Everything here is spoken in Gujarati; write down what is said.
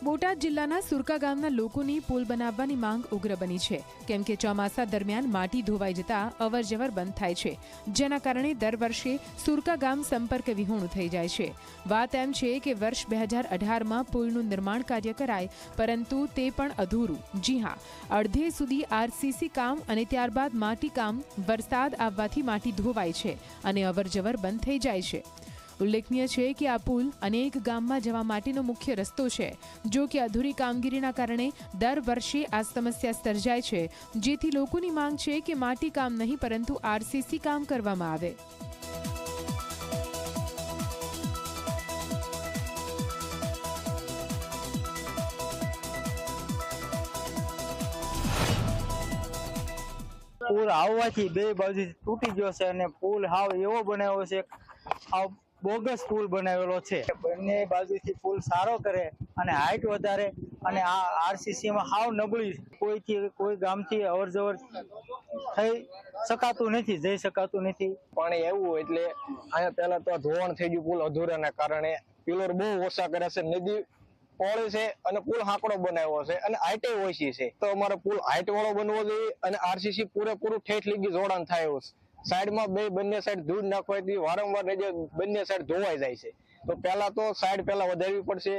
બોટાદ જિલ્લાના સુરકા ગામના લોકોની પુલ બનાવવાની માંગ ઉગ્ર બની છે, કેમ કે ચોમાસા દરમિયાન માટી ધોવાઈ જતા અવરજવર બંધ થાય છે, જેના કારણે દર વર્ષે સુરકા ગામ સંપર્ક વિહોણું થઈ જાય છે। વાત એમ છે કે વર્ષ 2018માં પુલનું નિર્માણ કાર્ય કરાય, પરંતુ તે પણ અધૂરું। જી હા, અડધે સુધી આરસીસી કામ અને ત્યારબાદ માટી કામ। વરસાદ આવવાથી માટી ધોવાય છે અને અવરજવર બંધ થઈ જાય છે। ઉલ્લેખનીય છે કે આ પુલ અનેક ગામમાં જવા માટેનો મુખ્ય રસ્તો છે, જો કે અધૂરી કામગીરીના કારણે દર વર્ષે આ સમસ્યા સર્જાય છે, જેથી લોકોની માંગ છે કે માટી કામ નહીં પરંતુ આરસીસી કામ કરવામાં આવે। પુલ આવવાથી બે બાજુ તૂટી ગયો છે અને પુલ હાવ એવો બનાવ્યો છે, હાવ બોગસ પુલ બનાવેલો છે। બંને બાજુથી પુલ સારો કરે અને હાઈટ વધારે, અને આ આરસીસી માં હાવ નબળી, કોઈ ગામથી અવર જવર થઈ શકાતું નથી, જઈ શકાતું નથી। પાણી આવ્યું એટલે અહીંયા પહેલા તો ધોવાણ થઈ ગયું પુલ અધૂરાના કારણે। પિલર બહુ ઓછા કર્યા છે, નદી પહોળી છે અને પુલ હાંકડો બનાવ્યો છે અને હાઈટે ઓછી છે, તો અમારો પુલ હાઈટ વાળો બનવો જોઈએ અને આરસીસી પૂરેપૂરું ઠેઠ લીગી જોડાણ થાય એવું છે। સાઈડમાં બંને સાઈડ ધૂળ નાખવાથી વારંવાર બંને સાઈડ ધોવાઈ જાય છે, તો પહેલા તો સાઈડ પહેલા વધારવી પડશે।